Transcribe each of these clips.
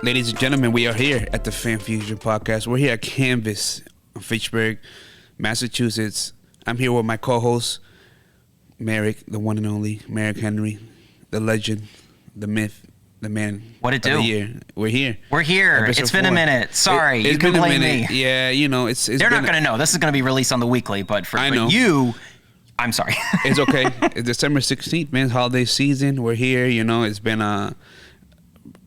Ladies and gentlemen, we are here at the Fan Fusion Podcast. We're here at Canvas, Fitchburg, Massachusetts. I'm here with my co-host, Merrick, the one and only Merrick Henry, the legend, the myth, the man. What it do? Of the year. We're here. We're here. Episode It's been 4. a minute. Sorry, It's you can been a blame minute. me. Yeah, you know, it's They're not going to know. This is going to be released on the weekly, but for you, I'm sorry. It's okay. It's December 16th, man. Holiday season. We're here. You know, it's been a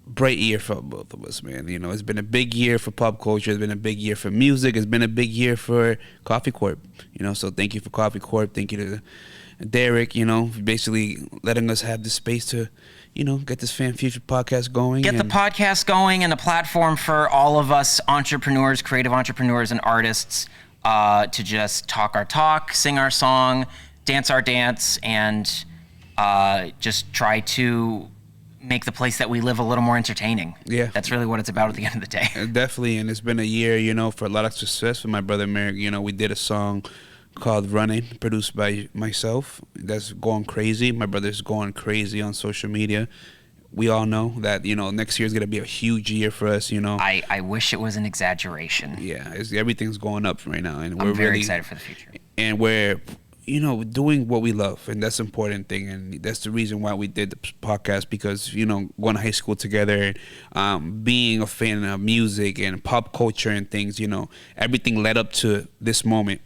bright year for both of us, man. You know, it's been a big year for pop culture. It's been a big year for music. It's been a big year for Coffee Corp. You know, so thank you for Coffee Corp. Thank you to Derek, you know, basically letting us have the space to, you know, get this Fan Future podcast going. Get the podcast going and a platform for all of us entrepreneurs, creative entrepreneurs and artists to just talk our talk, sing our song, dance our dance, and just try to make the place that we live a little more entertaining. Yeah. That's really what it's about at the end of the day. Definitely, and it's been a year, you know, for a lot of success for my brother Merrick. You know, we did a song called Running, produced by myself. That's going crazy. My brother's going crazy on social media. We all know that, you know, next year is going to be a huge year for us, you know. I wish it was an exaggeration. Yeah, everything's going up right now. And I'm we're very really excited for the future. And we're, you know, doing what we love, and that's the important thing, and that's the reason why we did the podcast, because, you know, going to high school together, being a fan of music and pop culture and things, you know, everything led up to this moment,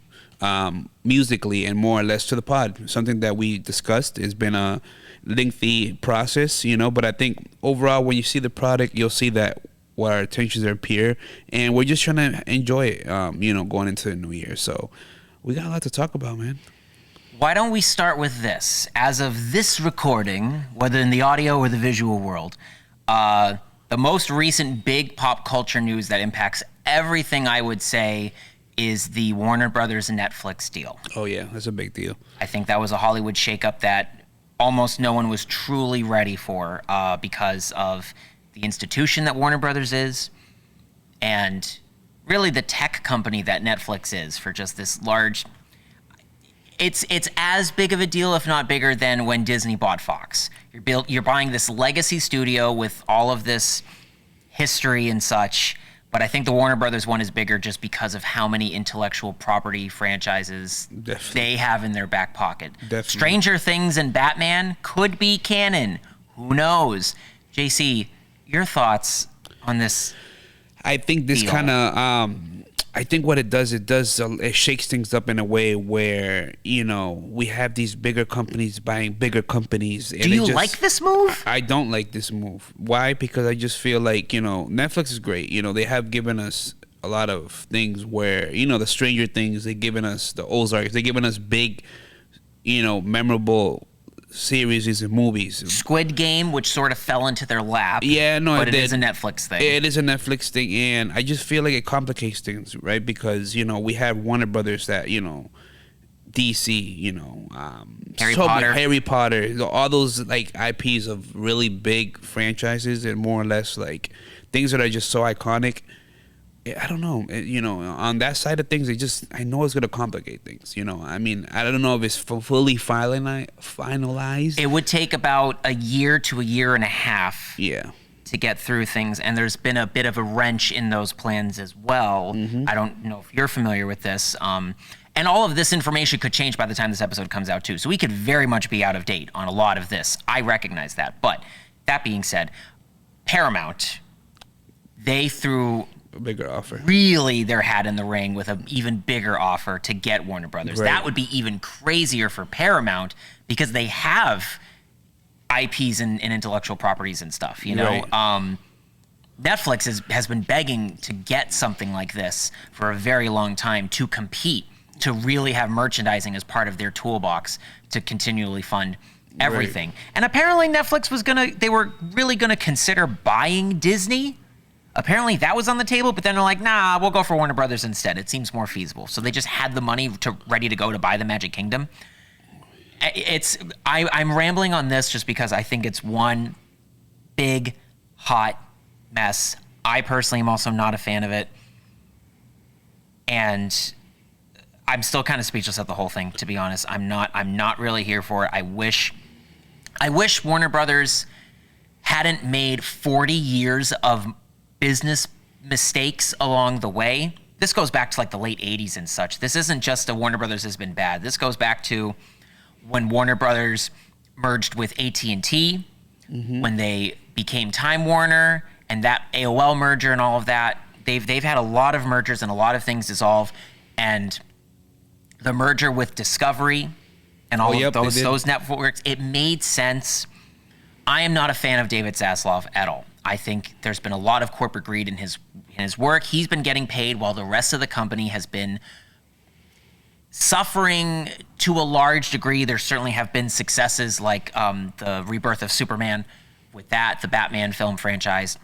musically and more or less to the pod. Something that we discussed. It's been a lengthy process, you know, but I think overall when you see the product, you'll see that our attentions are pure, and we're just trying to enjoy it, you know, going into the new year. So we got a lot to talk about, man. Why don't we start with this? As of this recording, whether in the audio or the visual world, the most recent big pop culture news that impacts everything, I would say, is the Warner Brothers and Netflix deal. Oh, yeah, that's a big deal. I think that was a Hollywood shakeup that almost no one was truly ready for because of the institution that Warner Brothers is, and really the tech company that Netflix is, for just this large... It's as big of a deal, if not bigger, than when Disney bought Fox. You're buying this legacy studio with all of this history and such, but I think the Warner Brothers one is bigger just because of how many intellectual property franchises they have in their back pocket. Definitely. Stranger Things and Batman could be canon. Who knows? JC, your thoughts on this? I think this kind of... I think what it does, it shakes things up in a way where, you know, we have these bigger companies buying bigger companies. Do you like this move? I don't like this move. Why? Because I just feel like, you know, Netflix is great. You know, they have given us a lot of things where, you know, the Stranger Things, they've given us the Ozarks, they've given us big, you know, memorable series and movies. Squid Game, which sort of fell into their lap. Yeah, no, but it is a Netflix thing. It is a Netflix thing, and I just feel like it complicates things, right? Because, you know, we have Warner Brothers that, you know, DC, you know, Harry Potter, all those like IPs of really big franchises, and more or less like things that are just so iconic. I don't know, you know, on that side of things, I know it's going to complicate things, you know. I mean, I don't know if it's fully finalized. It would take about a year to a year and a half to get through things, and there's been a bit of a wrench in those plans as well. Mm-hmm. I don't know if you're familiar with this. And all of this information could change by the time this episode comes out, too. So we could very much be out of date on a lot of this. I recognize that. But that being said, Paramount, they threw... a bigger offer. Really their hat in the ring with an even bigger offer to get Warner Brothers. Right. That would be even crazier for Paramount because they have IPs and intellectual properties and stuff, you know. Right. Netflix has been begging to get something like this for a very long time to compete, to really have merchandising as part of their toolbox to continually fund everything. Right. And apparently Netflix they were really gonna consider buying Disney. Apparently that was on the table, but then they're like, nah, we'll go for Warner Brothers instead. It seems more feasible. So they just had the money ready to go to buy the Magic Kingdom. I'm rambling on this just because I think it's one big, hot mess. I personally am also not a fan of it. And I'm still kind of speechless at the whole thing, to be honest. I'm not really here for it. I wish Warner Brothers hadn't made 40 years of business mistakes along the way. This goes back to like the late 80s and such. This isn't just a Warner Brothers has been bad. This goes back to when Warner Brothers merged with AT&T, when they became Time Warner, and that AOL merger and all of that. They've had a lot of mergers and a lot of things dissolve, and the merger with Discovery and all of those networks, it made sense. I am not a fan of David Zaslav at all. I think there's been a lot of corporate greed in his work. He's been getting paid while the rest of the company has been suffering to a large degree. There certainly have been successes like the rebirth of Superman with that, the Batman film franchise,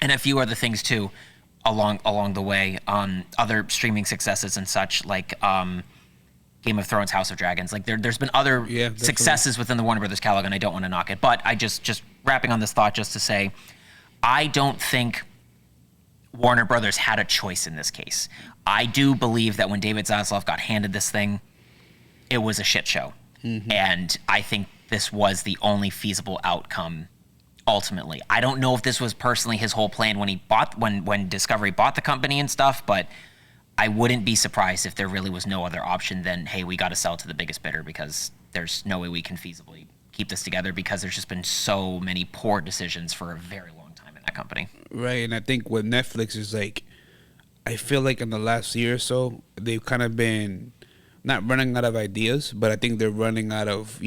and a few other things too along the way. Other streaming successes and such like Game of Thrones, House of Dragons. Like there's been other successes within the Warner Brothers catalog, and I don't want to knock it. But I just wrapping on this thought just to say, I don't think Warner Brothers had a choice in this case. I do believe that when David Zaslav got handed this thing, it was a shit show. And I think this was the only feasible outcome ultimately. I don't know if this was personally his whole plan when Discovery bought the company and stuff, but I wouldn't be surprised if there really was no other option than, hey, we got to sell to the biggest bidder because there's no way we can feasibly keep this together, because there's just been so many poor decisions for a very long time in that company. Right, and I think with Netflix is like, I feel like in the last year or so, they've kind of been not running out of ideas, but I think they're running out of,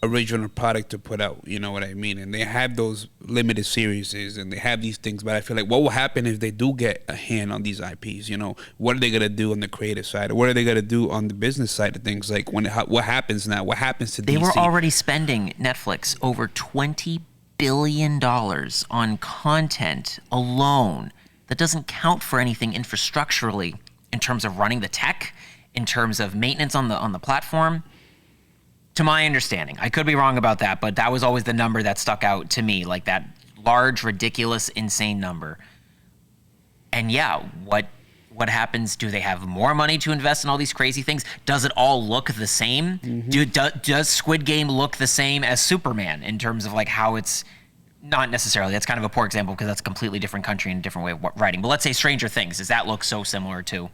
original product to put out, you know what I mean? And they have those limited series and they have these things, but I feel like what will happen if they do get a hand on these IPs? What are they going to do on the creative side? Or what are they going to do on the business side of things? Like what happens now? What happens to DC? They were already spending, Netflix, over $20 billion on content alone. That doesn't count for anything infrastructurally in terms of running the tech, in terms of maintenance on the platform. To my understanding, I could be wrong about that, but that was always the number that stuck out to me, like that large, ridiculous, insane number. And yeah, what happens? Do they have more money to invest in all these crazy things? Does it all look the same? Does Squid Game look the same as Superman in terms of like how it's not necessarily? That's kind of a poor example because that's a completely different country and a different way of writing. But let's say Stranger Things. Does that look so similar to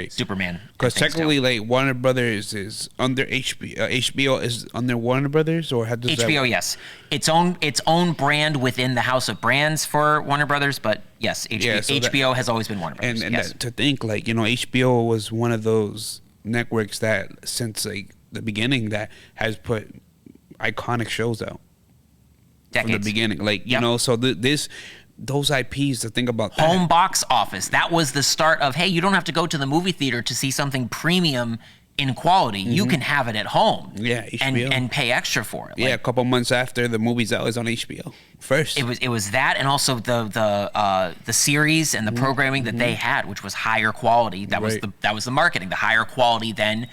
Superman? Because technically, like Warner Brothers is under HBO. HBO is under Warner Brothers, or how does HBO? Yes, its own brand within the house of brands for Warner Brothers. But yes, HBO has always been Warner Brothers. And that, to think like HBO was one of those networks that since like the beginning that has put iconic shows out. Decades. From the beginning, like so those IPs, to think about that. Home box office. That was the start of, hey, you don't have to go to the movie theater to see something premium in quality. You can have it at home. Yeah, HBO. And pay extra for it. Yeah, a couple months after the movie's out, is on HBO first. It was that, and also the series and the programming that they had, which was higher quality. That was the marketing, the higher quality than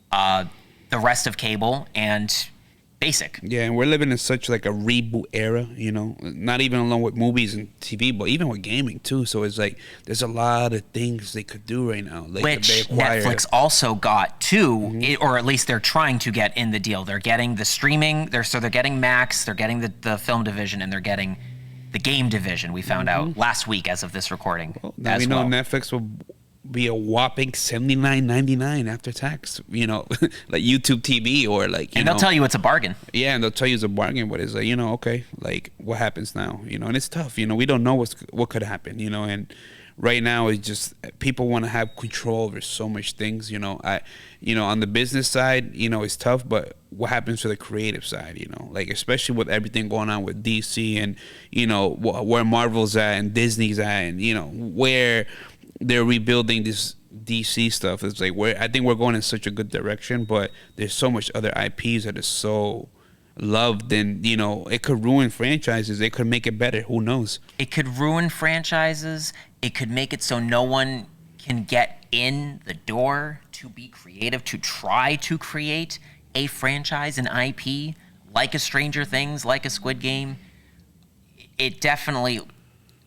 the rest of cable and basic. Yeah, and we're living in such like a reboot era, not even alone with movies and TV, but even with gaming too. So it's like there's a lot of things they could do right now. Like which Netflix also got too, or at least they're trying to get in the deal. They're getting the streaming, they're getting Max, they're getting the film division, and they're getting the game division. We found out last week as of this recording. Well, now we know Netflix will be a whopping $79.99 after tax, like YouTube TV or like, and they'll tell you it's a bargain. Yeah, and they'll tell you it's a bargain, but it's like, okay, like what happens now, and it's tough, we don't know what could happen, and right now it's just people want to have control over so much things, on the business side, it's tough, but what happens to the creative side, like especially with everything going on with DC and, where Marvel's at and Disney's at and, where they're rebuilding this DC stuff. It's like I think we're going in such a good direction, but there's so much other IPs that is so loved, and it could ruin franchises. It could make it better. Who knows? It could ruin franchises. It could make it so no one can get in the door to be creative, to try to create a franchise, an IP like a Stranger Things, like a Squid Game. It definitely.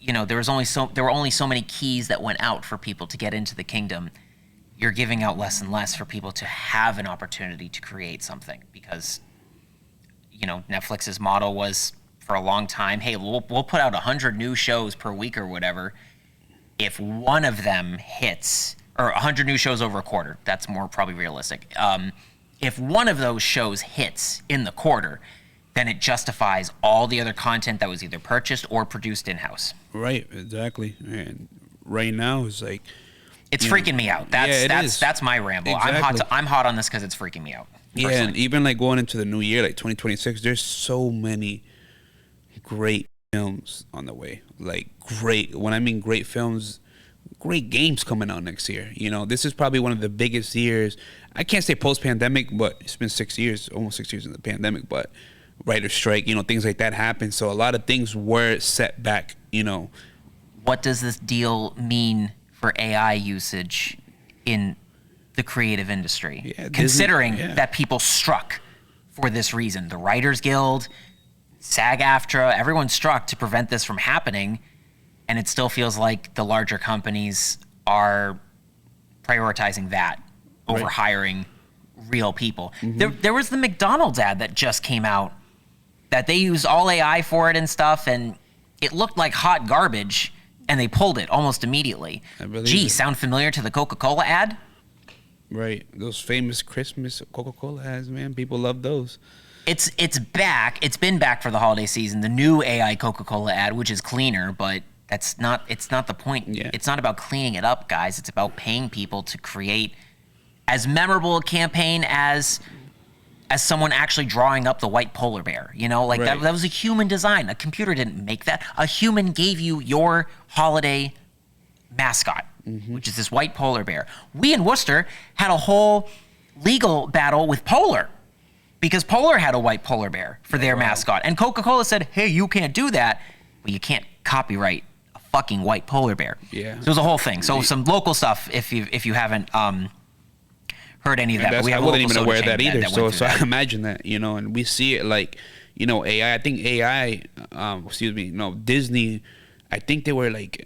There were only so many keys that went out for people to get into the kingdom. You're giving out less and less for people to have an opportunity to create something because, Netflix's model was for a long time, hey, we'll put out 100 new shows per week or whatever. If one of them hits, or 100 new shows over a quarter, that's more probably realistic. If one of those shows hits in the quarter, then it justifies all the other content that was either purchased or produced in-house. Right, exactly. And right now it's like, it's freaking me out. That's my ramble. Exactly. I'm hot on this because it's freaking me out. Yeah, and even like going into the new year, like 2026, there's so many great films on the way. Like great, when I mean great films, great games coming out next year. You know, this is probably one of the biggest years. I can't say post-pandemic, but it's been 6 years, almost 6 years in the pandemic, but writer's strike, you know, things like that happen. So a lot of things were set back, you know. What does this deal mean for AI usage in the creative industry? Yeah, considering that people struck for this reason. The Writers Guild, SAG-AFTRA, everyone struck to prevent this from happening, and it still feels like the larger companies are prioritizing that over hiring real people. There was the McDonald's ad that just came out that they used all AI for it and stuff, and it looked like hot garbage, and they pulled it almost immediately. Gee, sound familiar to the Coca-Cola ad? Right. Those famous Christmas Coca-Cola ads, man. People love those. It's back. It's been back for the holiday season. The new AI Coca-Cola ad, which is cleaner, but it's not the point. Yeah. It's not about cleaning it up, guys. It's about paying people to create as memorable a campaign as someone actually drawing up the white polar bear. You know, like that was a human design. A computer didn't make that. A human gave you your holiday mascot, which is this white polar bear. We in Worcester had a whole legal battle with Polar because Polar had a white polar bear for their mascot. And Coca-Cola said, hey, you can't do that. Well, you can't copyright a fucking white polar bear. Yeah. So it was a whole thing. So some local stuff if you haven't heard any of that. I wasn't even aware of that either. So I imagine that, you know, and we see it like, you know, AI. I think AI, Disney, I think they were like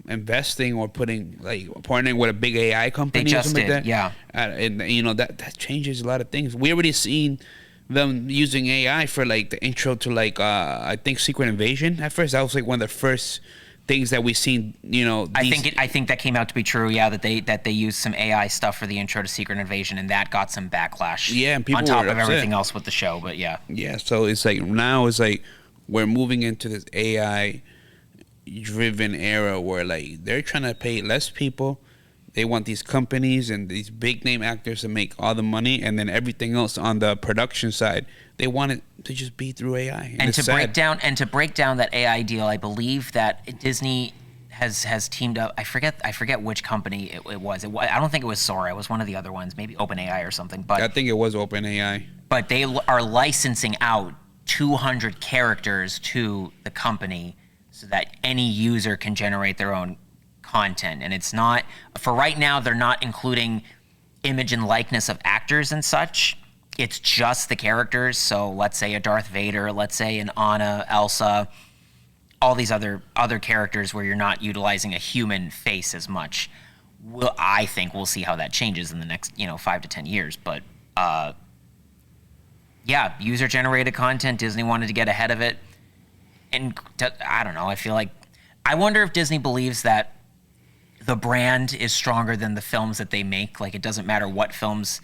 investing or partnering with a big AI company or something like that. Yeah. And you know that changes a lot of things. We already seen them using AI for like the intro to like I think Secret Invasion. At first, that was like one of the first things that we've seen. You know, I think that came out to be true. Yeah, that they used some AI stuff for the intro to Secret Invasion, and that got some backlash. Yeah, and people on top were of upset. everything else with the show. But yeah. Yeah. So it's like now it's like we're moving into this AI driven era where like they're trying to pay less people. They want these companies and these big name actors to make all the money, and then everything else on the production side they want it to just be through AI. And to break down that AI deal, I believe that Disney has teamed up. I forget which company it was. I don't think it was Sora. It was one of the other ones, maybe OpenAI or something. But I think it was OpenAI. But they are licensing out 200 characters to the company so that any user can generate their own content. And it's not, for right now, they're not including image and likeness of actors and such. It's just the characters. So let's say a Darth Vader, let's say an Anna, Elsa, all these other characters where you're not utilizing a human face as much. I think we'll see how that changes in the next 5 to 10 years. But yeah, user generated content. Disney wanted to get ahead of it. And I don't know, I wonder if Disney believes that the brand is stronger than the films that they make. Like, it doesn't matter what films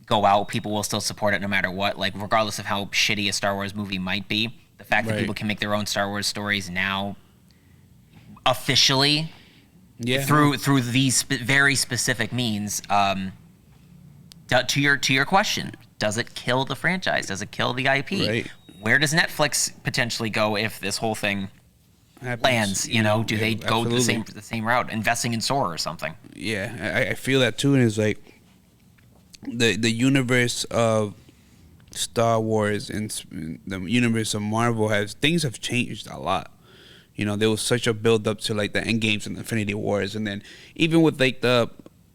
go out, people will still support it no matter what. Like, regardless of how shitty a Star Wars movie might be, the fact that people can make their own Star Wars stories now, officially, through these very specific means. To your question, does it kill the franchise? Does it kill the IP? Right. Where does Netflix potentially go if this whole thing lands? Do they go the same route, investing in Sora or something? Yeah, I feel that too, and it's like the universe of Star Wars and the universe of Marvel things have changed a lot. There was such a build up to like the end games and Infinity Wars, and then even with like the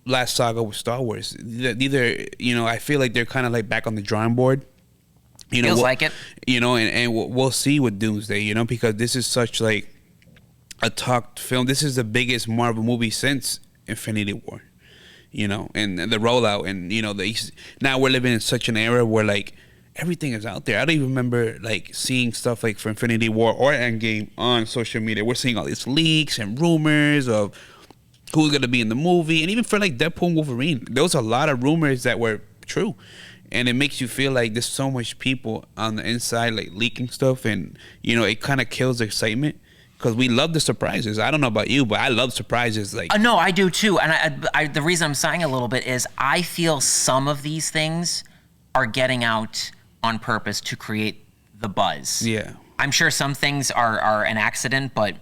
last saga with Star Wars, I feel like they're kind of like back on the drawing board. Feels like it. And we'll see with Doomsday, because this is such like a talked film. This is the biggest Marvel movie since Infinity War, and the rollout, and now we're living in such an era where like everything is out there. I don't even remember like seeing stuff like for Infinity War or Endgame on social media. We're seeing all these leaks and rumors of who's gonna be in the movie, and even for like Deadpool and Wolverine, there was a lot of rumors that were true, and it makes you feel like there's so much people on the inside like leaking stuff, and it kind of kills the excitement. Because we love the surprises. I don't know about you, but I love surprises. Like no, I do too. And I the reason I'm sighing a little bit is I feel some of these things are getting out on purpose to create the buzz. Yeah. I'm sure some things are an accident, but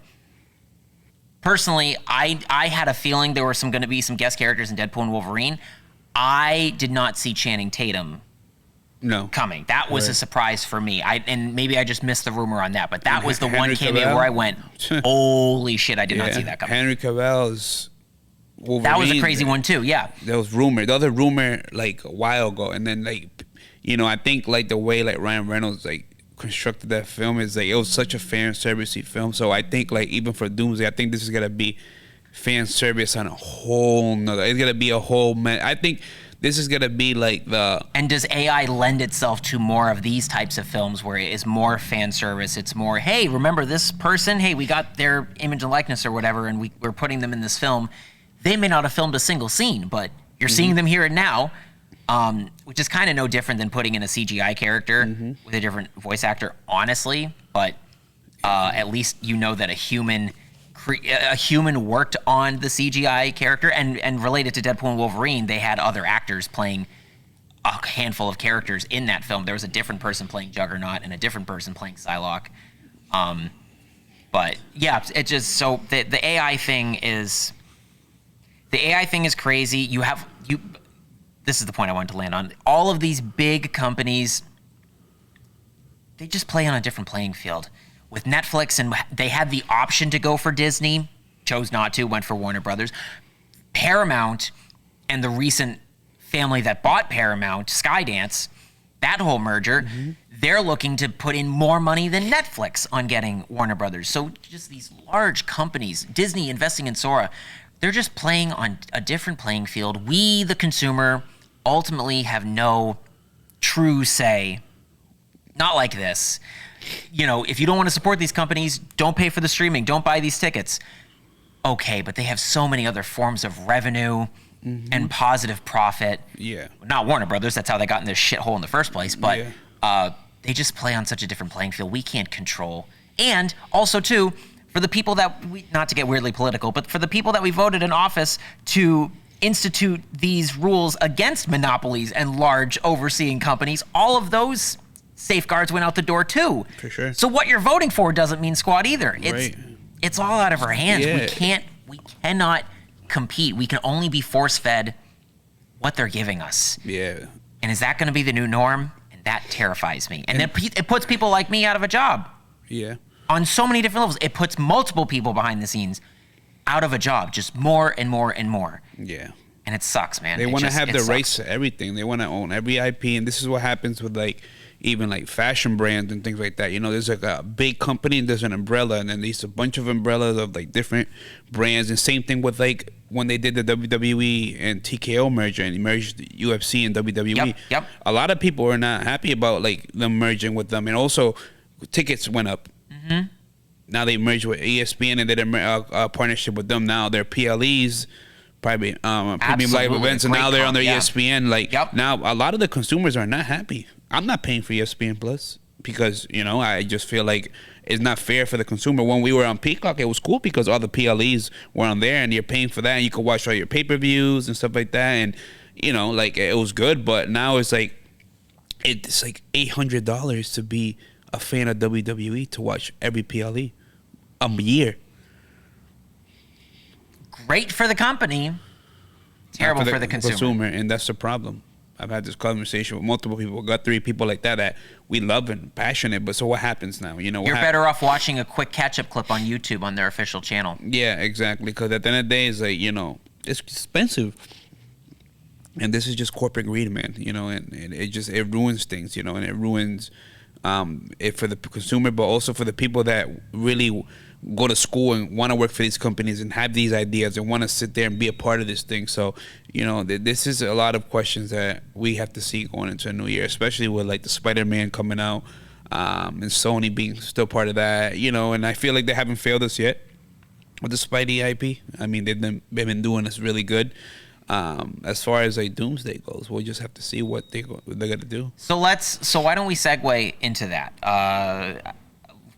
personally, I had a feeling there were going to be some guest characters in Deadpool and Wolverine. I did not see Channing Tatum coming. That was a surprise for me. And maybe I just missed the rumor on that, but that was the one cameo where I went, holy shit, I did not see that coming. Henry Cavill's Wolverine. That was a crazy one too, yeah. There was rumor. The other rumor like a while ago, and then like, I think like the way like Ryan Reynolds like constructed that film is like it was such a fan servicey film. So I think like even for Doomsday, I think this is gonna be fan service on a whole nother. It's gonna be a whole I think this is gonna be like the. And does AI lend itself to more of these types of films where it is more fan service? It's more, hey, remember this person? Hey, we got their image and likeness or whatever, and we're putting them in this film. They may not have filmed a single scene, but you're seeing them here and now, which is kind of no different than putting in a CGI character with a different voice actor, honestly. But at least you know that a human worked on the CGI character, and related to Deadpool and Wolverine, they had other actors playing a handful of characters in that film. There was a different person playing Juggernaut and a different person playing Psylocke. But yeah, it just so the AI thing is crazy. This is the point I wanted to land on. All of these big companies, they just play on a different playing field. With Netflix, and they had the option to go for Disney, chose not to, went for Warner Brothers. Paramount and the recent family that bought Paramount, Skydance, that whole merger, they're looking to put in more money than Netflix on getting Warner Brothers. So just these large companies, Disney investing in Sora, they're just playing on a different playing field. We, the consumer, ultimately have no true say. Not like this. If you don't want to support these companies, don't pay for the streaming, don't buy these tickets. Okay, but they have so many other forms of revenue and positive profit. Yeah. Not Warner Brothers, that's how they got in this shithole in the first place, but they just play on such a different playing field we can't control. And also, too, for the people that not to get weirdly political, but for the people that we voted in office to institute these rules against monopolies and large overseeing companies, all of those safeguards went out the door too. For sure. So what you're voting for doesn't mean squat either. It's all out of our hands. Yeah. We cannot compete. We can only be force fed what they're giving us. Yeah. And is that going to be the new norm? And that terrifies me. And then it puts people like me out of a job. Yeah. On so many different levels. It puts multiple people behind the scenes out of a job, just more and more and more. Yeah. And it sucks, man. They want to have the rights to everything. They want to own every IP, and this is what happens with like even like fashion brands and things like that. There's like a big company and there's an umbrella, and then there's a bunch of umbrellas of like different brands. And same thing with like when they did the WWE and TKO merger and merged UFC and WWE. Yep. A lot of people were not happy about like them merging with them, and also tickets went up. Now they merged with ESPN and did a partnership with them. Now they're PLEs. Premium live events, and now they're on their ESPN. Now a lot of the consumers are not happy. I'm not paying for ESPN Plus because I just feel like it's not fair for the consumer. When we were on Peacock, it was cool because all the PLEs were on there, and you're paying for that, and you could watch all your pay-per-views and stuff like that, and like it was good. But now it's like $800 to be a fan of WWE to watch every PLE a year. Great for the company, terrible for the consumer. And that's the problem. I've had this conversation with multiple people. Got 3 people like that we love and passionate. But so what happens now? You're better off watching a quick catch-up clip on YouTube on their official channel. Yeah, exactly. Because at the end of the day, it's like it's expensive, and this is just corporate greed, man. And it ruins things. And it ruins it for the consumer, but also for the people that really go to school and want to work for these companies and have these ideas and want to sit there and be a part of this thing. So, this is a lot of questions that we have to see going into a new year, especially with like the Spider-Man coming out, and Sony being still part of that, and I feel like they haven't failed us yet with the Spidey IP. I mean, they've been doing this really good. As far as like Doomsday goes, we'll just have to see what they're gonna do. So why don't we segue into that?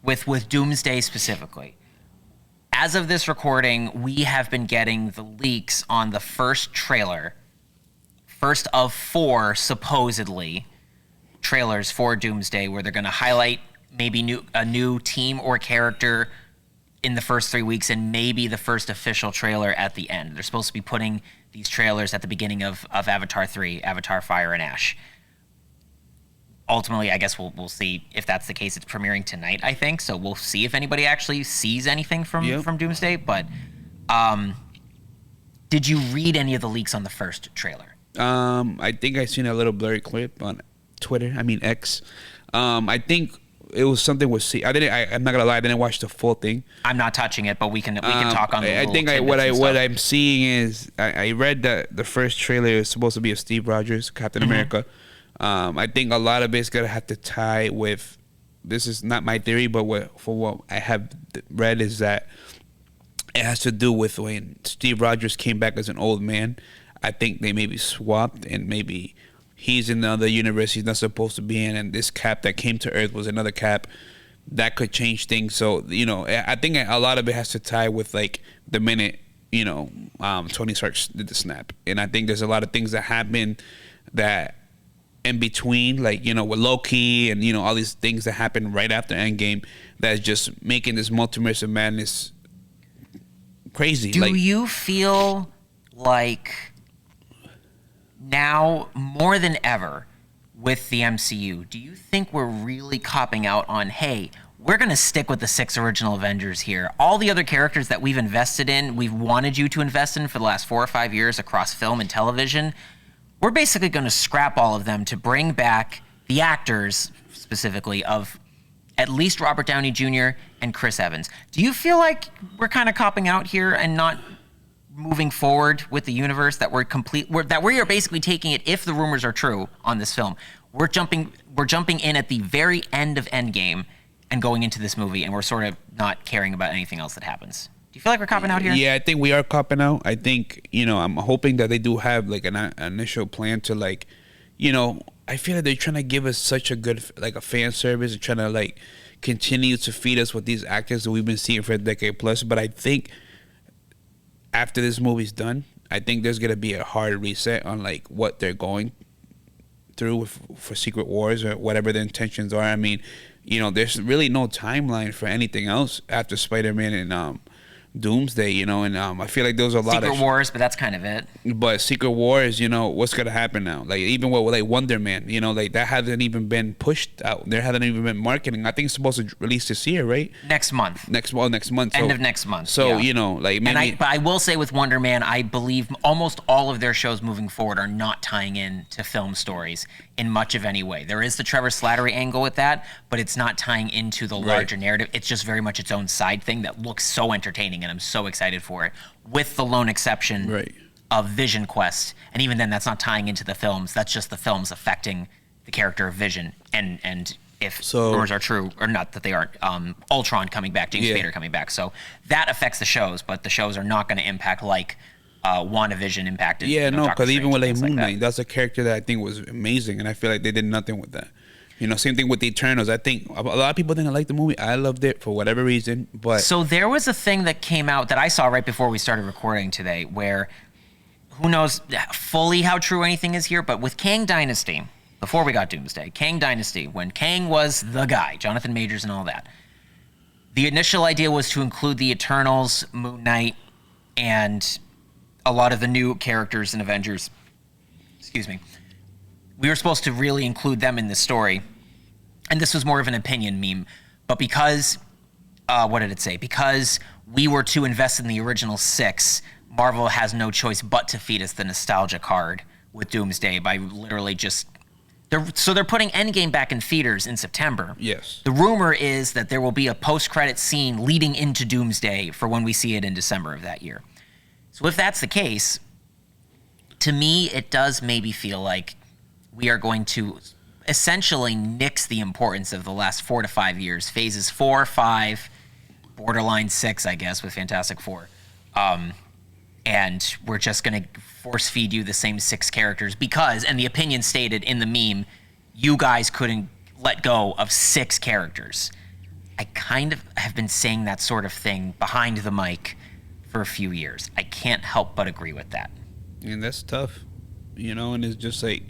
With Doomsday specifically. As of this recording, we have been getting the leaks on the first trailer, first of 4 supposedly trailers for Doomsday, where they're going to highlight maybe a new team or character in the first 3 weeks and maybe the first official trailer at the end. They're supposed to be putting these trailers at the beginning of Avatar 3, Avatar Fire and Ash. Ultimately, I guess we'll see if that's the case. It's premiering tonight, I think. So we'll see if anybody actually sees anything from Doomsday. But did you read any of the leaks on the first trailer? I think I seen a little blurry clip on Twitter. I mean X. I think it was something with I'm not gonna lie. I didn't watch the full thing. I'm not touching it, but we can talk on. I think what I'm seeing is I read that the first trailer is supposed to be of Steve Rogers, Captain America. I think a lot of it's gonna have to tie with. This is not my theory, but what I have read is that it has to do with when Steve Rogers came back as an old man. I think they maybe swapped, and maybe he's in another universe he's not supposed to be in, and this Cap that came to Earth was another Cap. That could change things. So I think a lot of it has to tie with like the minute Tony Stark did the snap, and I think there's a lot of things that happen that. In between, like with Loki and all these things that happen right after Endgame, that's just making this multiverse of madness crazy. Do you feel like now more than ever with the MCU, do you think we're really copping out on, hey, we're going to stick with the 6 original Avengers here? All the other characters that we've invested in, we've wanted you to invest in for the last 4 or 5 years across film and television, we're basically going to scrap all of them to bring back the actors, specifically, of at least Robert Downey Jr. and Chris Evans. Do you feel like we're kind of copping out here and not moving forward with the universe, that we are basically taking it, if the rumors are true on this film, we're jumping in at the very end of Endgame and going into this movie, and we're sort of not caring about anything else that happens? Do you feel like we're copping out here? Yeah, I think we are copping out. I think, I'm hoping that they do have like an initial plan to like, I feel like they're trying to give us such a good, like a fan service and trying to like continue to feed us with these actors that we've been seeing for a decade plus. But I think after this movie's done, I think there's going to be a hard reset on like what they're going through for Secret Wars or whatever the intentions are. I mean, there's really no timeline for anything else after Spider-Man and Doomsday, and I feel like there was a lot of Secret Wars, but that's kind of it. But Secret Wars, what's gonna happen now? Like even with like Wonder Man, like that hasn't even been pushed out. There hasn't even been marketing. I think it's supposed to release this year, right? Next month. Next month. End of next month. So yeah. Like maybe. But I will say with Wonder Man, I believe almost all of their shows moving forward are not tying in to film stories in much of any way. There is the Trevor Slattery angle with that, but it's not tying into the larger narrative. It's just very much its own side thing that looks so entertaining, and I'm so excited for it, with the lone exception of Vision Quest. And even then, that's not tying into the films. That's just the films affecting the character of Vision. And if rumors are true, or not that they aren't, Ultron coming back, James Spader coming back. So that affects the shows, but the shows are not going to impact like WandaVision impacted. Yeah, no, because even with like Moon Knight, that's a character that I think was amazing, and I feel like they did nothing with that. Same thing with the Eternals. I think a lot of people didn't like the movie. I loved it for whatever reason, but so there was a thing that came out that I saw right before we started recording today, where who knows fully how true anything is here, but with Kang Dynasty, before we got Doomsday, Kang Dynasty, when Kang was the guy, Jonathan Majors and all that, the initial idea was to include the Eternals, Moon Knight, and a lot of the new characters in Avengers. Excuse me. We were supposed to really include them in this story, and this was more of an opinion meme, but because, what did it say? Because we were to invest in the original 6, Marvel has no choice but to feed us the nostalgia card with Doomsday by literally just So they're putting Endgame back in theaters in September. Yes. The rumor is that there will be a post-credit scene leading into Doomsday for when we see it in December of that year. So if that's the case, to me, it does maybe feel like we are going to essentially nix the importance of the last 4 to 5 years. Phases 4, 5, borderline 6, I guess, with Fantastic Four. And we're just going to force feed you the same 6 characters because, and the opinion stated in the meme, you guys couldn't let go of 6 characters. I kind of have been saying that sort of thing behind the mic for a few years. I can't help but agree with that. And that's tough, and it's just like,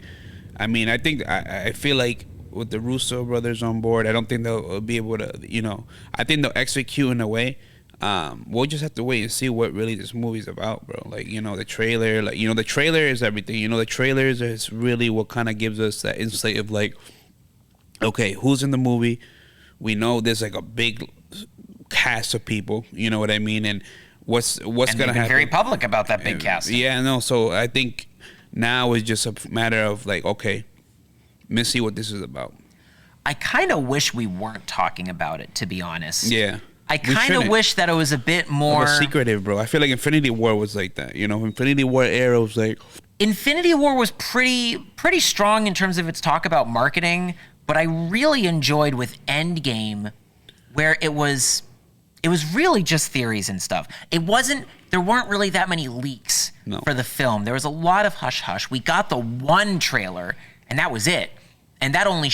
I feel like with the Russo brothers on board, I don't think they'll be able to, I think they'll execute in a way. We'll just have to wait and see what really this movie's about, bro. Like, the trailer, the trailer is everything. The trailers is really what kind of gives us that insight of like, okay, who's in the movie? We know there's like a big cast of people, you know what I mean? And what's going to happen. Very public about that big cast. Yeah, no. So I think now it's just a matter of like, okay, let's see what this is about. I kind of wish we weren't talking about it, to be honest. Yeah. I kind of wish that it was a bit more secretive, bro. I feel like Infinity War was like that. Infinity War era was like. Infinity War was pretty strong in terms of its talk about marketing, but I really enjoyed with Endgame, where it was really just theories and stuff. There weren't really that many leaks for the film. There was a lot of hush hush. We got the one trailer, and that was it. And that only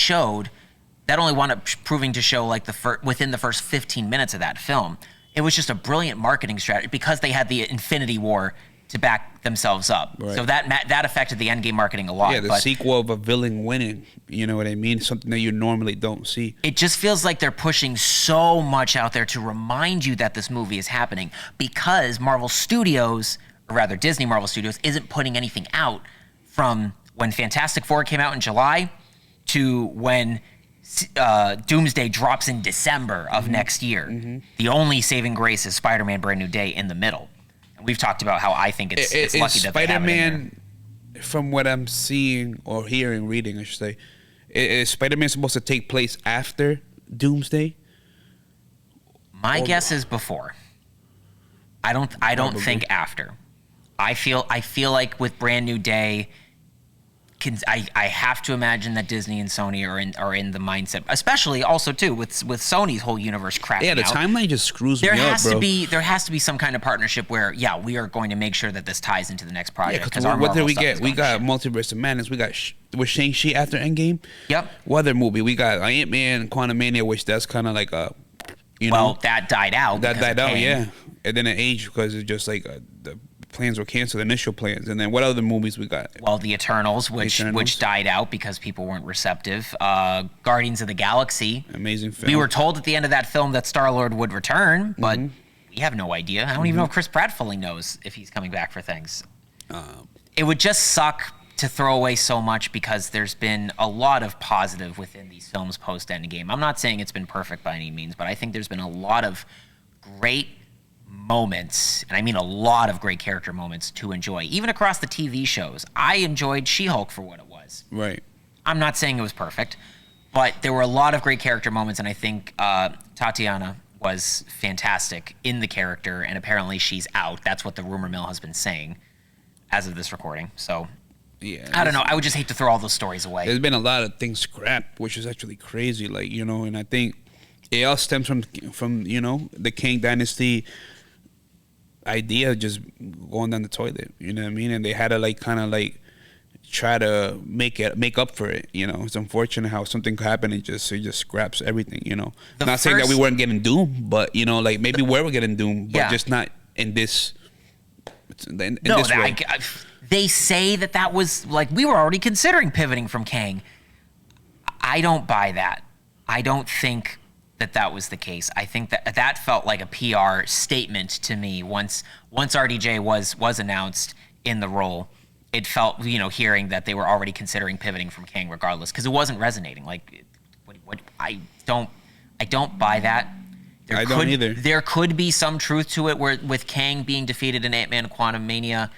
wound up proving to show like within the first 15 minutes of that film. It was just a brilliant marketing strategy because they had the Infinity War to back themselves up. Right. So that affected the Endgame marketing a lot. Yeah, the sequel of a villain winning. You know what I mean? Something that you normally don't see. It just feels like they're pushing so much out there to remind you that this movie is happening because Marvel Studios, or rather Disney Marvel Studios, isn't putting anything out from when Fantastic Four came out in July to when Doomsday drops in December of next year. Mm-hmm. The only saving grace is Spider-Man Brand New Day in the middle. And we've talked about how I think it's lucky that they have it in there. Spider-Man, from what I'm seeing or hearing, reading, I should say, is Spider-Man supposed to take place after Doomsday? My guess is before. I don't think after. I feel like with Brand New Day, I have to imagine that Disney and Sony are in the mindset, especially also too with Sony's whole universe crashing out. Yeah, the timeline just screws me up, bro. There has to be some kind of partnership where we are going to make sure that this ties into the next project. Because what did we get? We got Multiverse of Madness. We got with Shang-Chi after Endgame. Yep. What other movie? We got Ant-Man, Quantumania, which that's kind of like a, that died out. That died out, yeah. And then it aged because it's just like the plans were canceled, initial plans. And then what other movies we got? Well, The Eternals, which died out because people weren't receptive. Guardians of the Galaxy. Amazing film. We were told at the end of that film that Star-Lord would return, but we have no idea. I don't even know if Chris Pratt fully knows if he's coming back for things. It would just suck to throw away so much because there's been a lot of positive within these films post-Endgame. I'm not saying it's been perfect by any means, but I think there's been a lot of great moments, and I mean a lot of great character moments to enjoy, even across the TV shows. I enjoyed She-Hulk for what it was. Right. I'm not saying it was perfect, but there were a lot of great character moments, and I think Tatiana was fantastic in the character, and apparently she's out. That's what the rumor mill has been saying as of this recording. So, yeah, I don't know. I would just hate to throw all those stories away. There's been a lot of things scrapped, which is actually crazy. Like, and I think it all stems from the Kang Dynasty idea just going down the toilet, you know what I mean? And they had to try to make up for it, It's unfortunate how something could happen and it just scraps everything, Not saying that we weren't getting Doom, but maybe we were getting Doom, but just not in this this way. They say that was we were already considering pivoting from Kang. I don't buy that. I don't think that was the case. I think that felt like a PR statement to me. Once RDJ was announced in the role, it felt, hearing that they were already considering pivoting from Kang regardless, because it wasn't resonating. I don't buy that. I don't either. There could be some truth to it with Kang being defeated in Ant-Man Quantumania.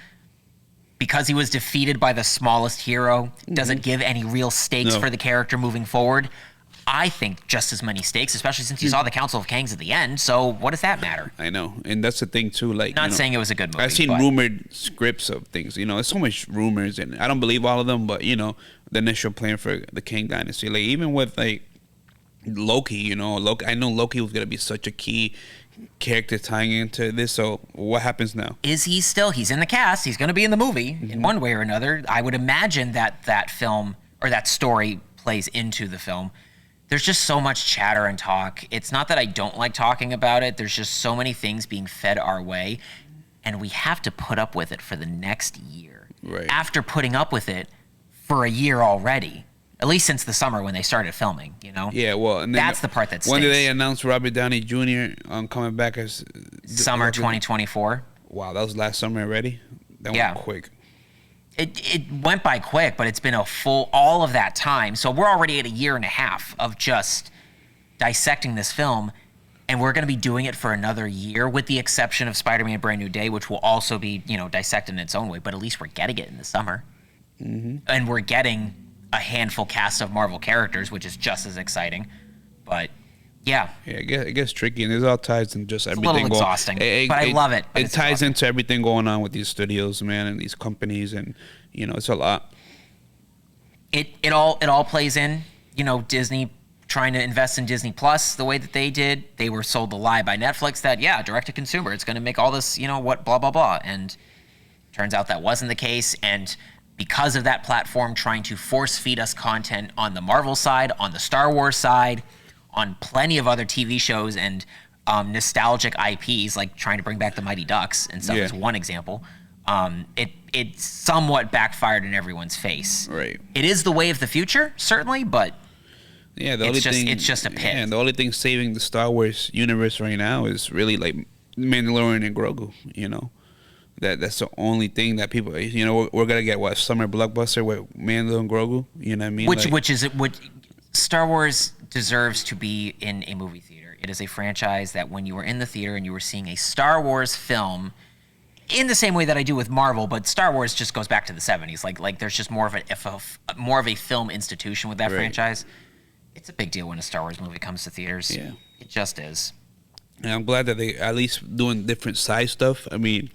because he was defeated by the smallest hero, doesn't give any real stakes for the character moving forward. I think just as many stakes, especially since you saw the Council of Kangs at the end. So what does that matter? I know, and that's the thing too. Like, not saying it was a good movie. I've seen rumored scripts of things. There's so much rumors, and I don't believe all of them. But the initial plan for the Kang Dynasty, like even with like Loki, Loki. I know Loki was gonna be such a key character tying into this. So what happens now? Is he still? He's in the cast. He's going to be in the movie in one way or another. I would imagine that film or that story plays into the film. There's just so much chatter and talk. It's not that I don't like talking about it. There's just so many things being fed our way, and we have to put up with it for the next year. Right. After putting up with it for a year already, at least since the summer when they started filming, Yeah, well, and then that's the part that stinks. When did they announce Robert Downey Jr. Coming back as summer 2024? Wow, that was last summer already. That went quick. It went by quick, but it's been all of that time. So we're already at a year and a half of just dissecting this film, and we're going to be doing it for another year, with the exception of Spider-Man: Brand New Day, which will also be dissected in its own way. But at least we're getting it in the summer, and we're getting a handful cast of Marvel characters, which is just as exciting. But yeah, it gets tricky, and there's all ties in just everything. It's a little exhausting, but I love it. It ties into everything going on with these studios, man, and these companies, and it's a lot. It all plays in. Disney trying to invest in Disney Plus the way that they did. They were sold the lie by Netflix that direct to consumer, it's going to make all this what blah blah blah, and turns out that wasn't the case. And because of that platform trying to force feed us content on the Marvel side, on the Star Wars side, on plenty of other TV shows and nostalgic IPs, like trying to bring back the Mighty Ducks and stuff is one example. It somewhat backfired in everyone's face. Right. It is the way of the future, certainly, but it's just a pit. And the only thing saving the Star Wars universe right now is really like Mandalorian and Grogu. That's the only thing that people. We're gonna get summer blockbuster with Mandalorian and Grogu. You know what I mean? Which Star Wars deserves to be in a movie theater. It is a franchise that when you were in the theater and you were seeing a Star Wars film, in the same way that I do with Marvel, but Star Wars just goes back to the 70s. Like there's just more of a film institution with that franchise. It's a big deal when a Star Wars movie comes to theaters. Yeah, it just is. And I'm glad that they at least doing different size stuff. I mean,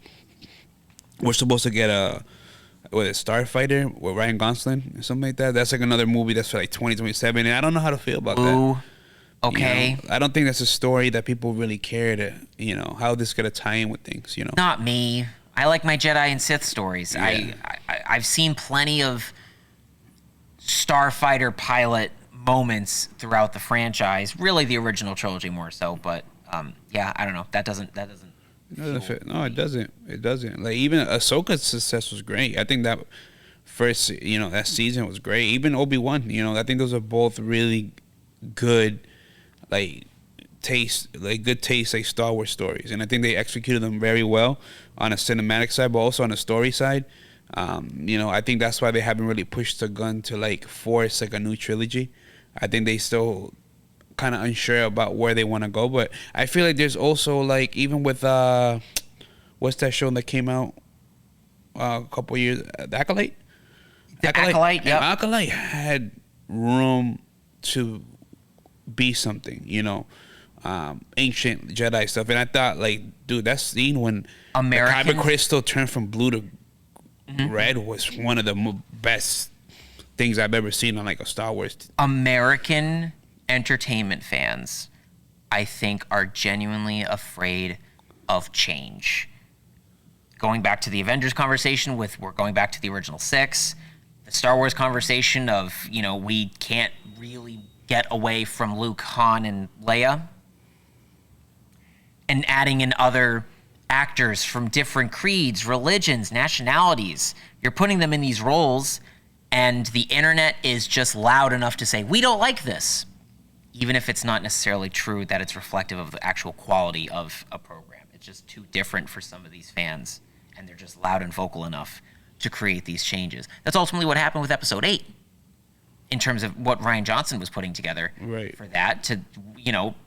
we're supposed to get a Starfighter with Ryan Gosling or something like that. That's like another movie that's for like 2027, and I don't know how to feel about that. Okay. I don't think that's a story that people really care to, how this is gonna tie in with things. Not me. I like my Jedi and Sith stories. Yeah. I've seen plenty of Starfighter pilot moments throughout the franchise. Really, the original trilogy more so, but I don't know. That doesn't. No, it doesn't. It doesn't. Like even Ahsoka's success was great. I think that first, that season was great. Even Obi-Wan, I think those are both really good, like good taste, like Star Wars stories. And I think they executed them very well on a cinematic side, but also on a story side. I think that's why they haven't really pushed the gun to like force like a new trilogy. I think they still kind of unsure about where they want to go, but I feel like there's also like even with what's that show that came out a couple years, The Acolyte? Acolyte, yeah. Acolyte had room to be something, ancient Jedi stuff, and I thought like, dude, that scene when the kyber crystal turned from blue to red was one of the best things I've ever seen on like a Star Wars. American entertainment fans, I think, are genuinely afraid of change. Going back to the Avengers conversation we're going back to the original 6, the Star Wars conversation of, we can't really get away from Luke, Han, and Leia, and adding in other actors from different creeds, religions, nationalities. You're putting them in these roles, and the internet is just loud enough to say, we don't like this, even if it's not necessarily true that it's reflective of the actual quality of a program. It's just too different for some of these fans, and they're just loud and vocal enough to create these changes. That's ultimately what happened with Episode 8, in terms of what Rian Johnson was putting together for that. To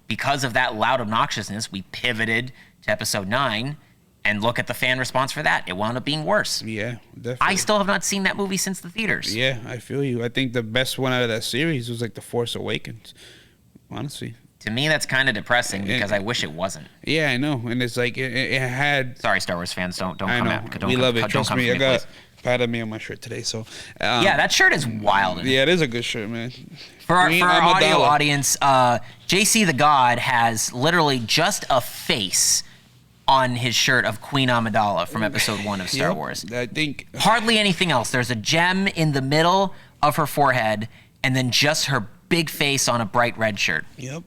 because of that loud obnoxiousness, we pivoted to Episode 9, And look at the fan response for that. It wound up being worse. Yeah, definitely. I still have not seen that movie since the theaters. Yeah, I feel you. I think the best one out of that series was like The Force Awakens, honestly. To me, that's kind of depressing because I wish it wasn't. Yeah, I know. And it's like, it had... Sorry, Star Wars fans, don't I come know. at me. We love it. Trust me, I got please. pat of me on my shirt today, so... Yeah, that shirt is wild. Yeah, it is a good shirt, man. For our audio Amidala. audience, JC the God has literally just a face on his shirt of Queen Amidala from episode 1 of Star Wars. I think... Hardly anything else. There's a gem in the middle of her forehead, and then just her big face on a bright red shirt. Yep.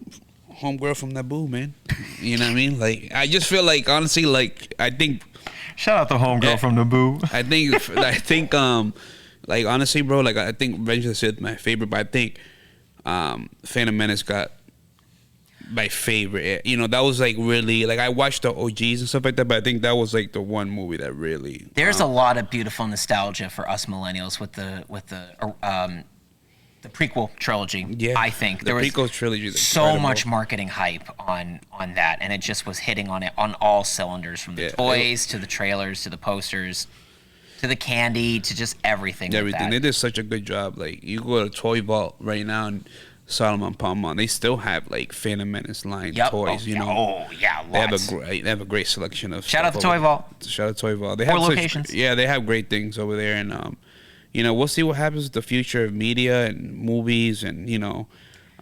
Homegirl from Naboo, man. You know what I mean? Like, I just feel like, honestly, like, I think... Shout out to homegirl from Naboo. I think, like, honestly, bro, like, I think Revenge of the Sith is my favorite, but I think Phantom Menace got my favorite. You know, that was, like, really, like, I watched the OGs and stuff like that, but I think that was, like, the one movie that really... There's a lot of beautiful nostalgia for us millennials with the prequel trilogy. Yeah, I think the prequel trilogy is so incredible. much marketing hype on that, and it just was hitting on it on all cylinders, from the toys to the trailers to the posters to the candy to just everything. Everything. They did such a good job. Like, you go to Toy Vault right now and Solomon Palmont, they still have like Phantom Menace line toys. You know, lots. They have a great selection of. Shout out to Toy Vault. Shout out to Toy Vault. They 4 have locations. They have great things over there, and you know, we'll see what happens with the future of media and movies, and you know,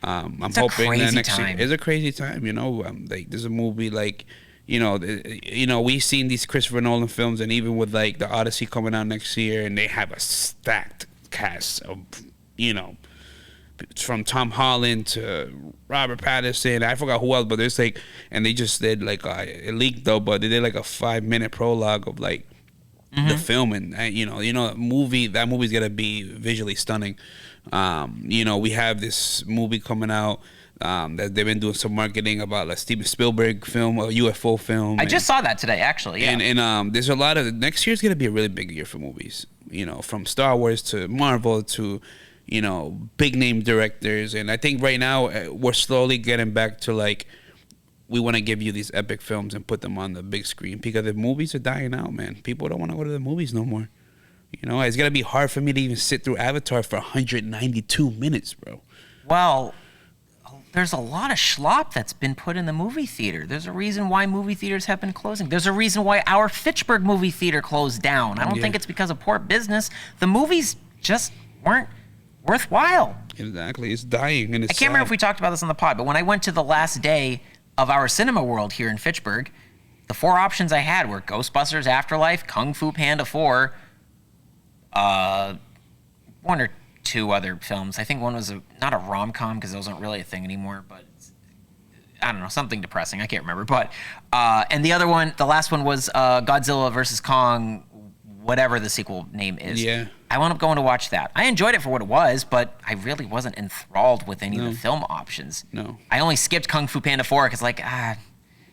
I'm hoping that next year is a crazy time. You know, like there's a movie like, you know, we've seen these Christopher Nolan films, and even with like the Odyssey coming out next year, and they have a stacked cast of, you know, from Tom Holland to Robert Pattinson. I forgot who else, but there's like, and they just did like it leaked though, but they did like a 5-minute prologue of like the film, and you know, that movie's gonna be visually stunning. You know, we have this movie coming out that they've been doing some marketing about, like Steven Spielberg film, a UFO film. I just saw that today, actually. Yeah. And there's a lot of, next year's gonna be a really big year for movies. You know, from Star Wars to Marvel to, you know, big name directors. And I think right now we're slowly getting back to like, we want to give you these epic films and put them on the big screen, because the movies are dying out, man. People don't want to go to the movies no more. You know, it's gonna be hard for me to even sit through Avatar for 192 minutes, bro. Well, there's a lot of schlop that's been put in the movie theater. There's a reason why movie theaters have been closing. There's a reason why our Fitchburg movie theater closed down. I don't think it's because of poor business. The movies just weren't worthwhile. Exactly, it's dying, and it's I can't remember if we talked about this on the pod, but when I went to the last day of our Cinema World here in Fitchburg, the 4 options I had were Ghostbusters Afterlife, Kung Fu Panda 4, 1 or 2 other films. I think one was not a rom-com, because those aren't really a thing anymore, but I don't know, something depressing. I can't remember. But and the other one, the last one was Godzilla versus Kong, whatever the sequel name is. Yeah. I wound up going to watch that. I enjoyed it for what it was, but I really wasn't enthralled with any of the film options. No. I only skipped Kung Fu Panda 4 because, like,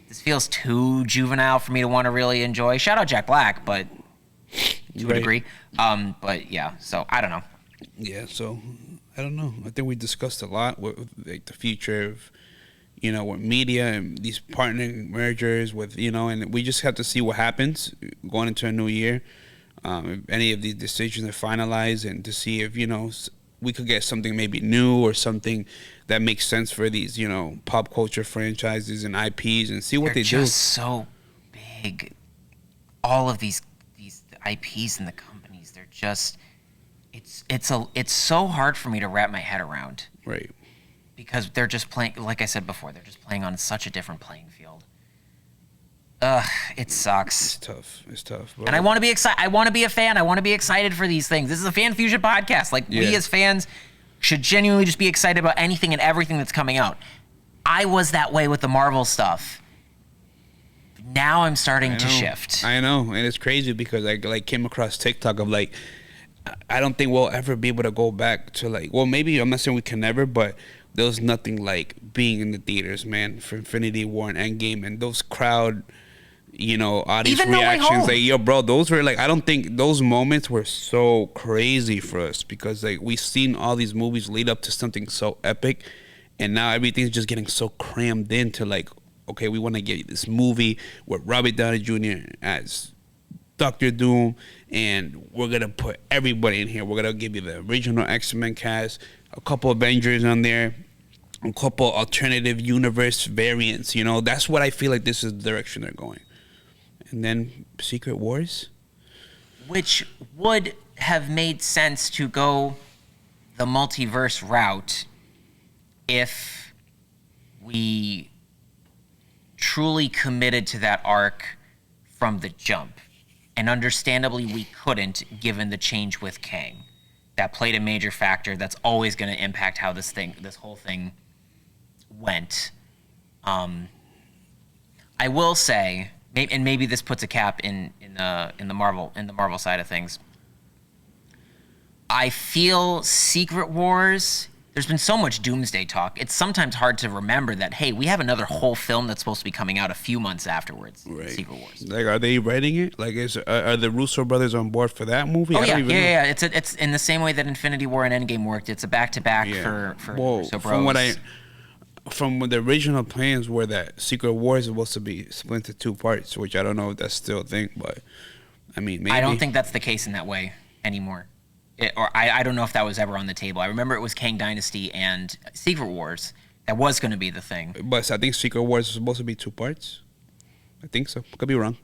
this feels too juvenile for me to want to really enjoy. Shout out Jack Black, but to a degree. But yeah, so I don't know. Yeah, so I don't know. I think we discussed a lot with like the future of, you know, with media and these partnering mergers with, you know, and we just have to see what happens going into a new year. If any of these decisions are finalized, and to see if, you know, we could get something maybe new or something that makes sense for these, you know, pop culture franchises and IPs, and see what they do. They're just so big. All of these IPs and the companies, they're just, it's so hard for me to wrap my head around. Right. Because they're just playing, like I said before, they're just playing on such a different playing field. It sucks. It's tough. Bro. And I want to be excited. I want to be a fan. I want to be excited for these things. This is a Fan Fusion podcast. Like, we as fans should genuinely just be excited about anything and everything that's coming out. I was that way with the Marvel stuff. Now I'm starting to shift. I know, and it's crazy because I like came across TikTok of like, I don't think we'll ever be able to go back to like, well, maybe, I'm not saying we can never, but there was nothing like being in the theaters, man, for Infinity War and Endgame, and those crowd, you know, audience Even reactions. Like, yo, bro, those were like, I don't think those moments were so crazy for us, because like we've seen all these movies lead up to something so epic, and now everything's just getting so crammed into like okay, we want to get you this movie with Robert Downey Jr. as Doctor Doom, and we're gonna put everybody in here. We're gonna give you the original X-Men cast, a couple Avengers on there, a couple alternative universe variants. You know, that's what I feel like this is the direction they're going. And then Secret Wars, which would have made sense to go the multiverse route if we truly committed to that arc from the jump. And understandably, we couldn't, given the change with Kang. That played a major factor. That's always going to impact how this whole thing went. I will say, and maybe this puts a cap in the Marvel side of things. I feel Secret Wars. There's been so much Doomsday talk. It's sometimes hard to remember that, hey, we have another whole film that's supposed to be coming out a few months afterwards. Right. Secret Wars. Like, are they writing it? Like, are the Russo brothers on board for that movie? Oh, yeah. It's in the same way that Infinity War and Endgame worked. It's a back-to-back for Russo bros. From the original plans were that Secret Wars is supposed to be split into 2 parts, which I don't know if that's still a thing, but I mean, maybe. I don't think that's the case in that way anymore. I don't know if that was ever on the table. I remember it was Kang Dynasty and Secret Wars. That was going to be the thing. But I think Secret Wars is supposed to be 2 parts. I think so. Could be wrong.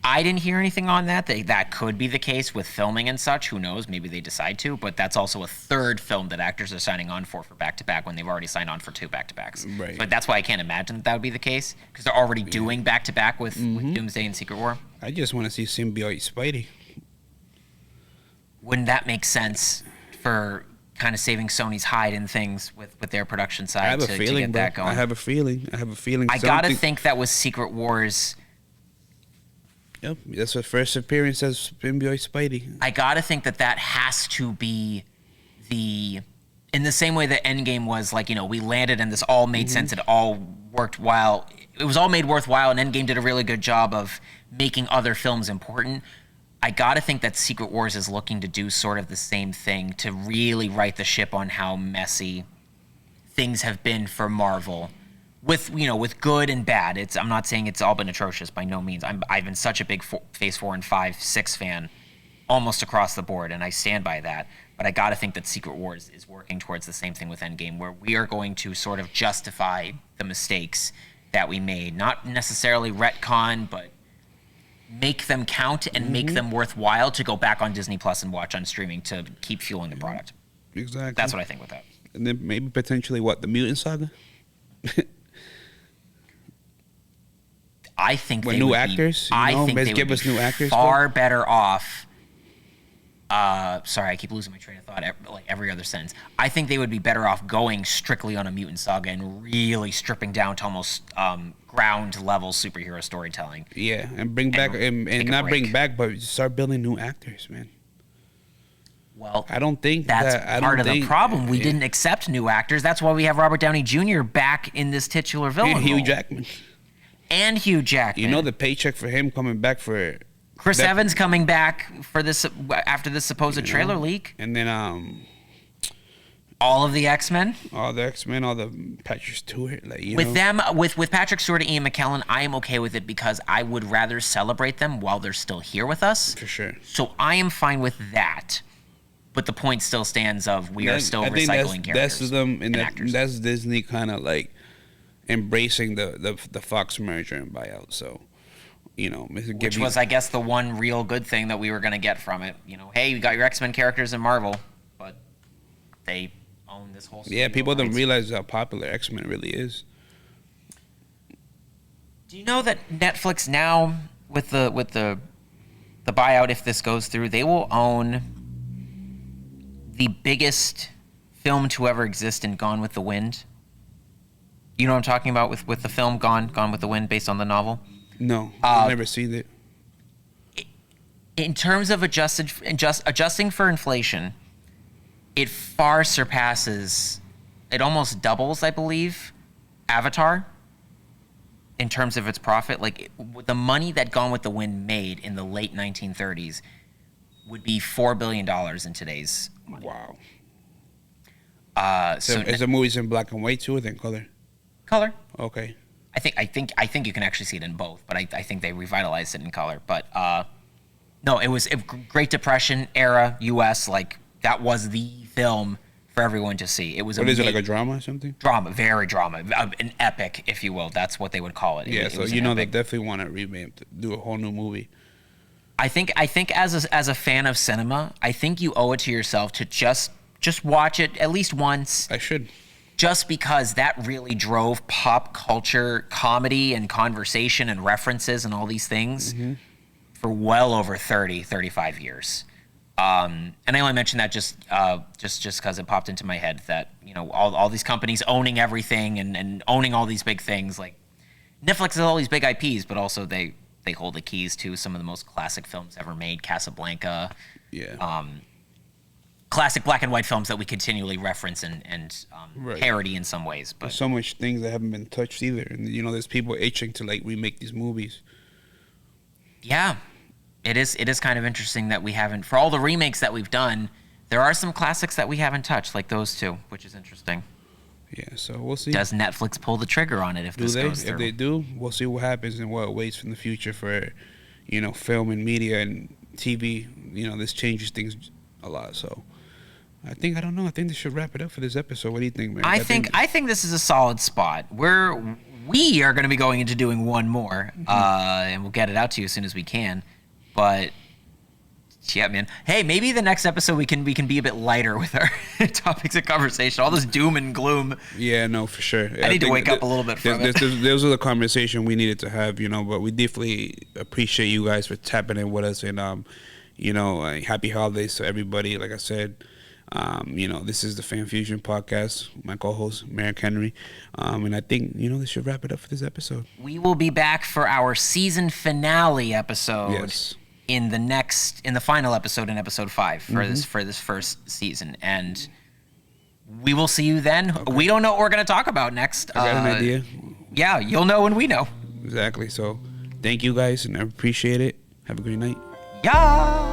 I didn't hear anything on that. That could be the case with filming and such. Who knows? Maybe they decide to. But that's also a 3rd film that actors are signing on for back-to-back when they've already signed on for 2 back-to-backs. Right. But that's why I can't imagine that would be the case, because they're already doing back-to-back with Doomsday and Secret War. I just want to see Symbiote Spidey. Wouldn't that make sense for kind of saving Sony's hide and things with their production side to get that going? I have a feeling. I got to think that was Secret Wars. Yep, that's the first appearance as Symbiote Spidey. I got to think that has to be in the same way that Endgame was, like, we landed and this all made sense. It all worked well. It was all made worthwhile, and Endgame did a really good job of making other films important. I got to think that Secret Wars is looking to do sort of the same thing, to really right the ship on how messy things have been for Marvel, with good and bad. I'm not saying it's all been atrocious by no means. I've been such a big Phase 4 and 5, 6 fan, almost across the board, and I stand by that. But I got to think that Secret Wars is working towards the same thing with Endgame, where we are going to sort of justify the mistakes that we made, not necessarily retcon, but make them count and make them worthwhile to go back on Disney Plus and watch on streaming to keep fueling the product. Exactly. That's what I think with that. And then maybe potentially the Mutant Saga? I think with new actors? I think they would be far better off. Sorry, I keep losing my train of thought like every other sentence. I think they would be better off going strictly on a Mutant Saga and really stripping down to almost ground level superhero storytelling. Yeah, and bring back and not bring back, but start building new actors, man. Well, I don't think that's part of the problem. We didn't accept new actors. That's why we have Robert Downey Jr. back in this titular villain and Hugh Jackman. And Hugh Jackman. You know the paycheck for him coming back for Chris Evans coming back for this after this supposed trailer leak. And then all of the X-Men. All the Patrick Stewart. With Patrick Stewart and Ian McKellen, I am okay with it because I would rather celebrate them while they're still here with us. For sure. So I am fine with that. But the point still stands of we are still recycling characters. That's them and actors. That's Disney kind of like embracing the Fox merger and buyout. So, which was, I guess, the one real good thing that we were going to get from it. Hey, you got your X-Men characters in Marvel, but they own this whole. Yeah, people don't realize how popular X-Men really is. Do you know that Netflix now, with the buyout, if this goes through, they will own the biggest film to ever exist in Gone with the Wind? You know what I'm talking about with the film Gone with the Wind, based on the novel? No, I've never seen it. In terms of adjusting for inflation, it far surpasses, it almost doubles, I believe, Avatar in terms of its profit. Like, the money that Gone with the Wind made in the late 1930s would be $4 billion in today's money. Wow. So is the movies in black and white too, or in color? Color. Okay. I think you can actually see it in both, but I think they revitalized it in color. But no, it was Great Depression era U.S. Like that was the film for everyone to see. It was. What is it, like a drama or something? Drama, very drama, an epic, if you will. That's what they would call it. Yeah, it so was they epic. definitely want to revamp, do a whole new movie. I think as a fan of cinema, I think you owe it to yourself to just watch it at least once. I should. Just because that really drove pop culture comedy and conversation and references and all these things for well over 30, 35 years. And I only mention that just because it popped into my head that, you know, all these companies owning everything and owning all these big things. Like Netflix has all these big IPs, but also they hold the keys to some of the most classic films ever made, Casablanca. Yeah. Classic black and white films that we continually reference and Right. parody in some ways. But There's so much things that haven't been touched either. And, you know, there's people itching to, like, remake these movies. yeah, it is kind of interesting that we haven't, for all the remakes that we've done, there are some classics that we haven't touched, like those two, which is interesting. Yeah, so we'll see. Does Netflix pull the trigger on it if this goes through? If they do, we'll see what happens and what waits in the future for, you know, film and media and TV. You know, this changes things a lot. So I think they should wrap it up for this episode. What do you think, man? I think this is a solid spot. We are going to be going into doing one more, and we'll get it out to you as soon as we can. But yeah, man. Hey, maybe the next episode we can be a bit lighter with our topics of conversation. All this doom and gloom. Yeah, no, for sure. I need to wake up a little bit from it. Those are the conversation we needed to have, you know. But we definitely appreciate you guys for tapping in with us, and you know, happy holidays to everybody. Like I said. You know, this is the Fan Fusion podcast. My co-host Merrick Henry, and I think, you know, this should wrap it up for this episode. We will be back for our season finale episode. Yes. In the final episode, in episode 5 for this first season, and we will see you then. Okay. We don't know what we're going to talk about next. I got an idea. Yeah, you'll know when we know. Exactly. So, thank you guys, and I appreciate it. Have a great night. Yeah.